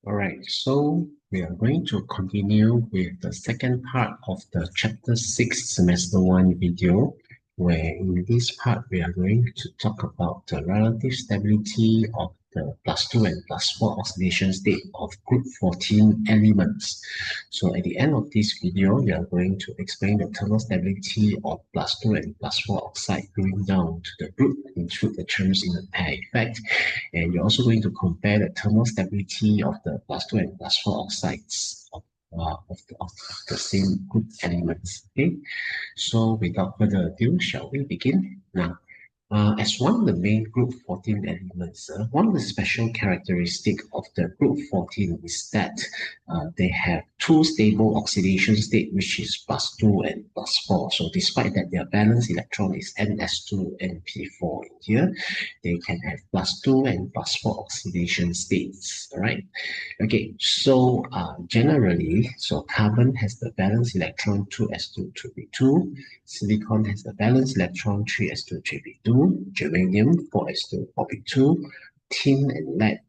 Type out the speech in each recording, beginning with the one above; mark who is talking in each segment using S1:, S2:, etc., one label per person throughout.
S1: Alright, so we are going to continue with the second part of the Chapter 6 Semester 1 video, where in this part we are going to talk about the relative stability of the +2 and +4 oxidation state of group 14 elements. So at the end of this video, we are going to explain the thermal stability of +2 and +4 oxide going down to the group, include the terms in the pair effect. And you're also going to compare the thermal stability of the +2 and +4 oxides of the same group elements. Okay, so without further ado, shall we begin? Now, as one of the main group 14 elements, one of the special characteristics of the group 14 is that they have two stable oxidation state, which is +2 and +4. So despite that their valence electron is ns2 and p4 in here, they can have +2 and +4 oxidation states. All right. Okay, so generally, so carbon has the valence electron 2s2 3p2, silicon has the valence electron 3s2 3p2, germanium 4s2 4p2, tin and lead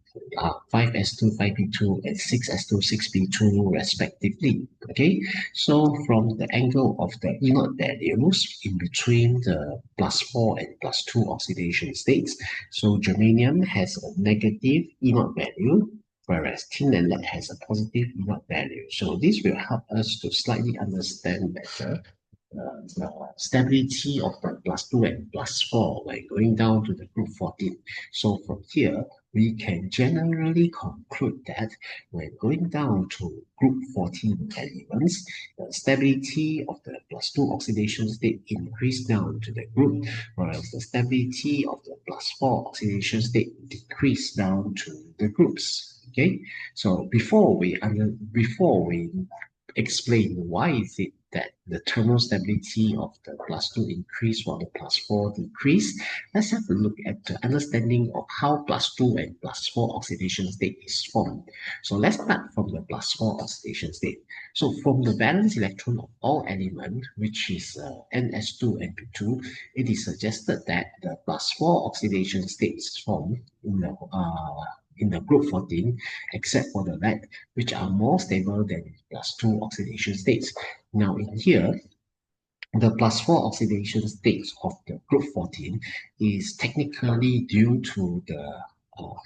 S1: 5s2 5p2 and 6s2 6p2 respectively. Okay, so from the angle of the E0 values in between the +4 and +2 oxidation states, so germanium has a negative E0 value, whereas tin and lead has a positive E0 value. So this will help us to slightly understand better the stability of the +2 and +4 when going down to the group 14. So from here, we can generally conclude that when going down to group 14 elements, the stability of the +2 oxidation state increase down to the group, whereas the stability of the +4 oxidation state decrease down to the groups. Okay, so before we explain why is it that the thermal stability of the +2 increase while the +4 decrease, let's have a look at the understanding of how +2 and +4 oxidation state is formed. So let's start from the +4 oxidation state. So from the valence electron of all elements, which is ns2 and p2, it is suggested that the +4 oxidation state is formed in the group 14, except for the lead, which are more stable than +2 oxidation states. Now in here, the +4 oxidation states of the group 14 is technically due to the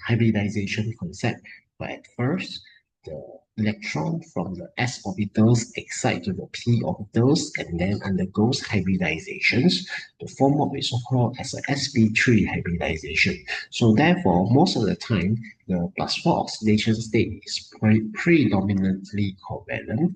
S1: hybridization concept, but at first the electron from the s orbitals excite to the p orbitals and then undergoes hybridizations to form what we so-called as a sp3 hybridization. So therefore, most of the time, the +4 oxidation state is predominantly covalent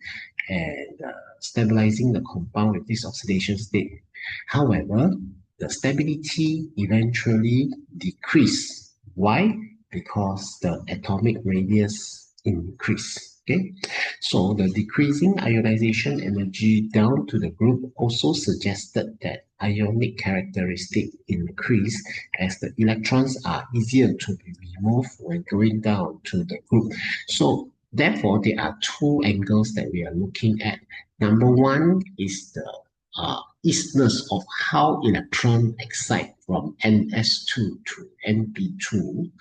S1: and stabilizing the compound with this oxidation state. However, the stability eventually decrease. Why? Because the atomic radius increase. Okay, so the decreasing ionization energy down to the group also suggested that ionic characteristic increase as the electrons are easier to be removed when going down to the group. So therefore, there are two angles that we are looking at. Number one is the easiness of how electron excite from ns2 to np2.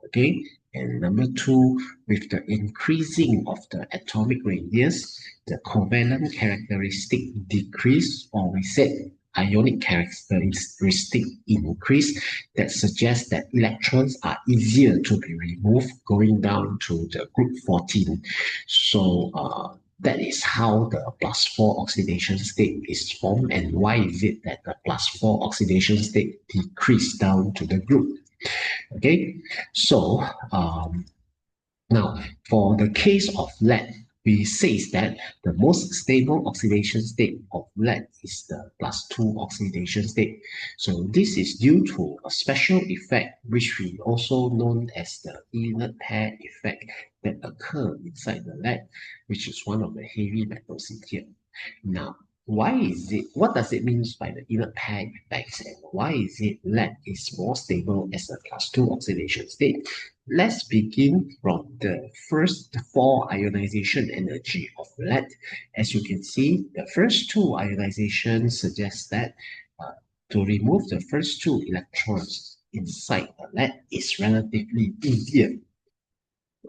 S1: Okay, and number two, with the increasing of the atomic radius, the covalent characteristic decrease, or we said ionic characteristic increase, that suggests that electrons are easier to be removed going down to the group 14. So that is how the +4 oxidation state is formed, and why is it that the +4 oxidation state decrease down to the group. Okay, so now for the case of lead, we say that the most stable oxidation state of lead is the +2 oxidation state. So this is due to a special effect which we also known as the inert pair effect that occur inside the lead, which is one of the heavy metals in here. Now, what does it mean by the inert pair effects, and why is it lead is more stable as a +2 oxidation state? Let's begin from the first four ionization energy of lead. As you can see, the first two ionizations suggest that to remove the first two electrons inside the lead is relatively easier.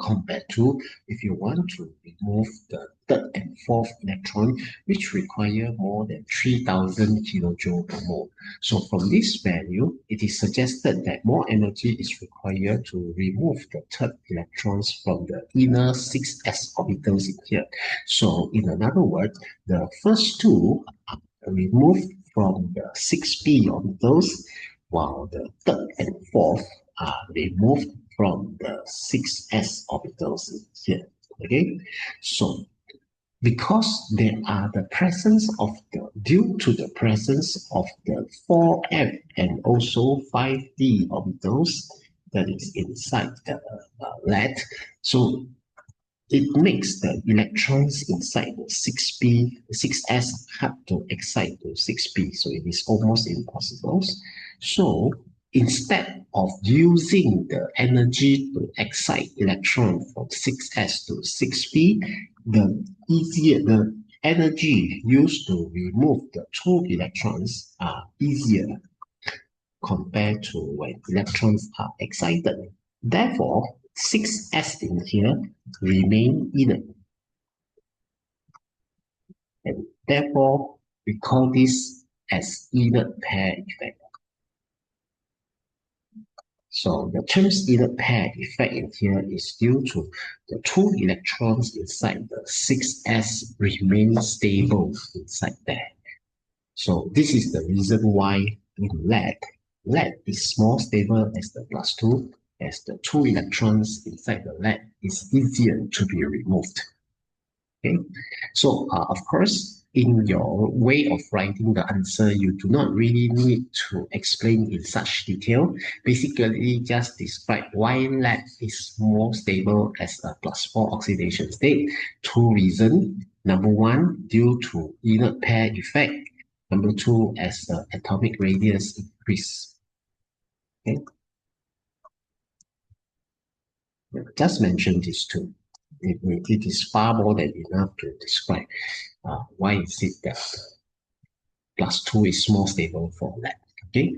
S1: compared to if you want to remove the third and fourth electron, which require more than 3000 kilojoule per mole. So from this value, it is suggested that more energy is required to remove the third electrons from the inner 6s orbitals in here. So in another word, the first two are removed from the 6p orbitals, while the third and fourth are removed from the 6s orbitals here. Okay, so because there are the presence of the due to the presence of the 4f and also 5d orbitals that is inside the lead, so it makes the electrons inside the 6p, 6s hard to excite to 6p, so it is almost impossible. So instead of using the energy to excite electron from 6s to 6p, the energy used to remove the two electrons are easier compared to when electrons are excited. Therefore, 6s in here remain inert. And therefore, we call this as inert pair effect. So the terms inert pair effect in here is due to the two electrons inside the 6s remain stable inside there. So this is the reason why in lead is more stable as the plus 2, as the two electrons inside the lead is easier to be removed. Okay, so of course, in your way of writing the answer, you do not really need to explain in such detail. Basically, just describe why lead is more stable as a plus 4 oxidation state. Two reasons. Number one, due to inert pair effect. Number two, as the atomic radius increase. Okay, just mention these two. It is far more than enough to describe why is it that plus 2 is more stable for lead. Okay.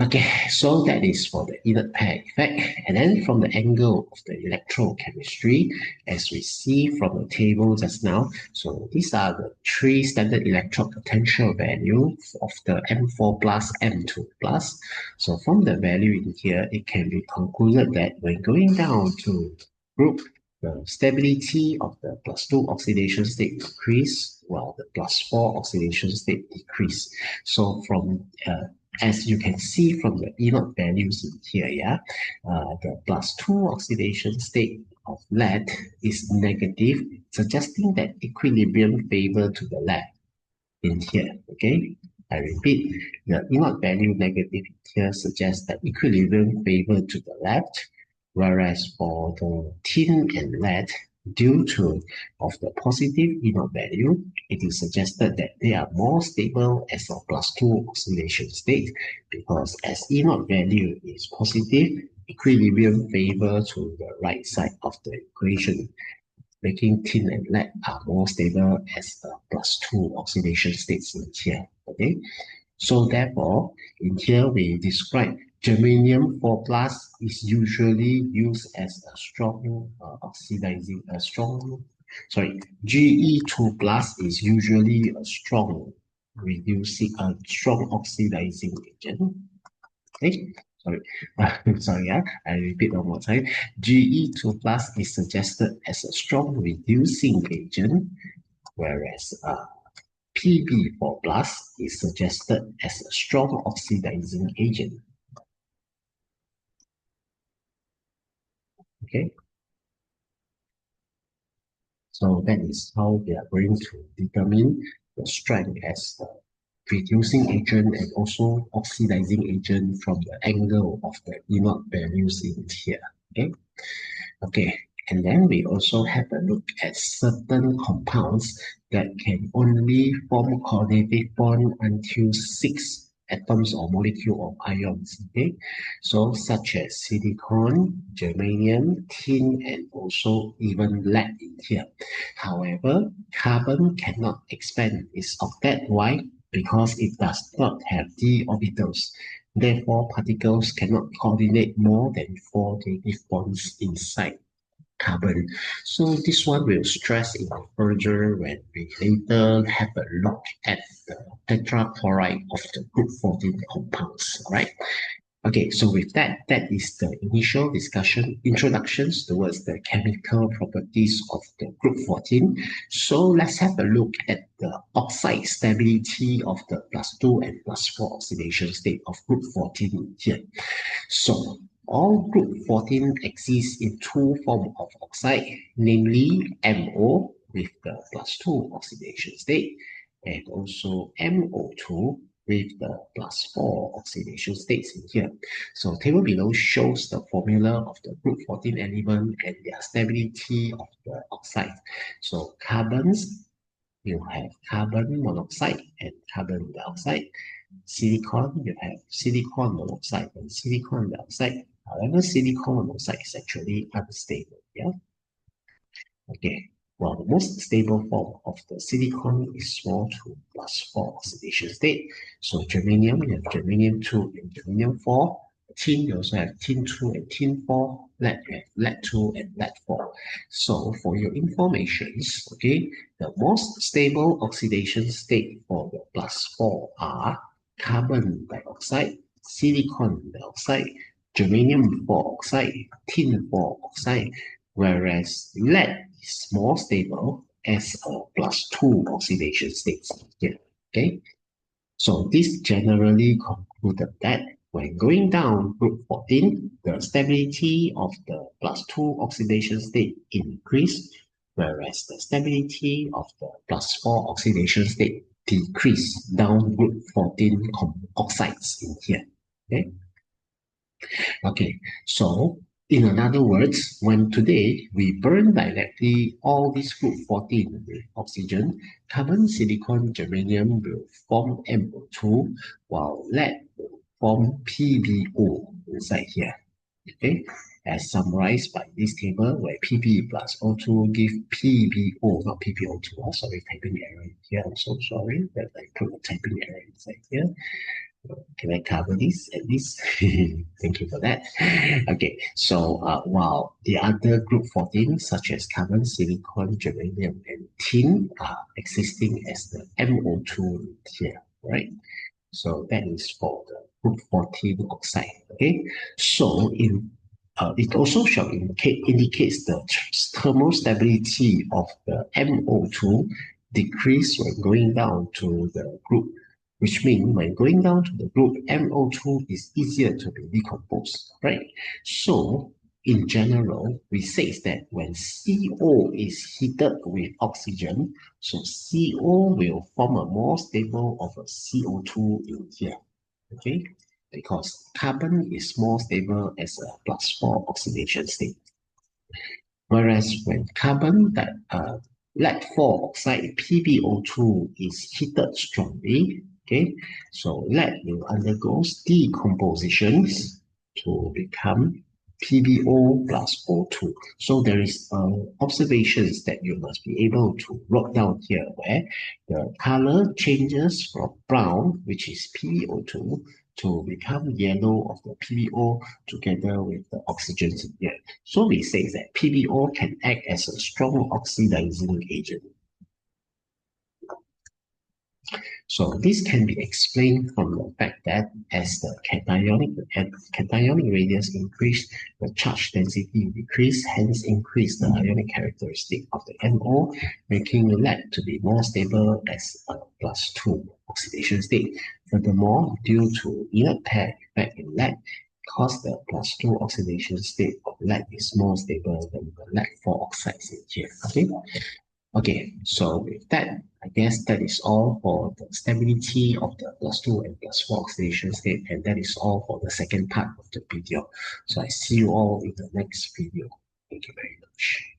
S1: Okay, so that is for the inert pair effect. And then from the angle of the electrochemistry, as we see from the table just now, so these are the three standard electrode potential value of the M4 plus, M2 plus. So from the value in here, it can be concluded that when going down to group, the stability of the plus 2 oxidation state increase, while the plus 4 oxidation state decrease. So from as you can see from the inert values in here, yeah, the plus 2 oxidation state of lead is negative, suggesting that equilibrium favor to the lead in here, okay? I repeat, the inert value negative here suggests that equilibrium favor to the left, whereas for the tin and lead, due to of the positive inert value, it is suggested that they are more stable as a plus 2 oxidation state, because as inert value is positive, equilibrium favor to the right side of the equation, making tin and lead are more stable as a plus 2 oxidation states in here. Okay, so therefore, in here we describe germanium 4 plus is usually used as a strong oxidizing, a strong, sorry, Ge2 plus is usually a strong reducing, a strong oxidizing agent. Okay, sorry, sorry, yeah, I repeat one more time. Ge2 plus is suggested as a strong reducing agent, whereas Pb4 plus is suggested as a strong oxidizing agent. Okay, so that is how we are going to determine the strength as the reducing agent and also oxidizing agent from the angle of the inert values in here. Okay. Okay, and then we also have a look at certain compounds that can only form coordinated bond until 6 atoms or molecule of ions. Okay, so such as silicon, germanium, tin, and also even lead in here. However, carbon cannot expand its octet. Why? Because it does not have d orbitals. Therefore, particles cannot coordinate more than 4 negative bonds inside carbon. So this one will stress in further when we later have a look at the tetrachloride of the group 14 compounds, right? Okay, so with that, that is the initial discussion, introductions towards the chemical properties of the group 14. So let's have a look at the oxide stability of the +2 and +4 oxidation state of group 14 here. So all group 14 exists in two forms of oxide, namely MO with the +2 oxidation state and also MO2 with the +4 oxidation states in here. So table below shows the formula of the group 14 element and their stability of the oxide. So carbons, you have carbon monoxide and carbon dioxide. Silicon, you have silicon monoxide and silicon dioxide. However, silicon monoxide is actually unstable. Yeah. Okay. Well, the most stable form of the silicon is small 2 +4 oxidation state. So germanium, you have germanium 2 and germanium 4. Tin, you also have tin 2 and tin 4. Lead, you have lead 2 and lead 4. So for your informations, okay, the most stable oxidation state for the +4 are carbon dioxide, silicon dioxide, germanium 4 oxide, tin 4 oxide, whereas lead is more stable as a +2 oxidation state here. Okay, so this generally concluded that when going down group 14, the stability of the +2 oxidation state increased, whereas the stability of the +4 oxidation state decreased down group 14 oxides in here. Okay. Okay, so in other words, when today we burn directly all these group 14 with oxygen, carbon, silicon, germanium will form MO2, while lead will form PbO inside here. Okay, as summarized by this table, where Pb plus O2 give PbO, not PbO2. Sorry, typing error here. I'm so sorry that I put a typing error inside here. Can I cover this at least? Thank you for that. Okay, so while the other group 14, such as carbon, silicon, germanium, and tin, are existing as the MO2 here, right? So that is for the group 14 oxide. Okay, so in it also shall indicates the thermal stability of the MO2 decrease when going down to the group, which means when going down to the group, MO2 is easier to be decomposed, right? So in general, we say that when CO is heated with oxygen, so CO will form a more stable of a CO2 in here, okay? Because carbon is more stable as a +4 oxidation state. Whereas when carbon that lead 4 oxide PbO2 is heated strongly, okay, so lead will undergo decompositions to become PbO plus O2. So there is observations that you must be able to write down here where the color changes from brown, which is PbO2, to become yellow of the PbO together with the oxygens in here. So we say that PbO can act as a strong oxidizing agent. So this can be explained from the fact that as the cationic radius increase, the charge density decrease, hence increase the ionic characteristic of the MO, making lead to be more stable as a +2 oxidation state. Furthermore, due to inert pair effect in lead, because the +2 oxidation state of lead is more stable than the lead 4 oxides in here. Okay. Okay, so with that, I guess that is all for the stability of the +2 and +4 oxidation state, and that is all for the second part of the video. So I see you all in the next video. Thank you very much.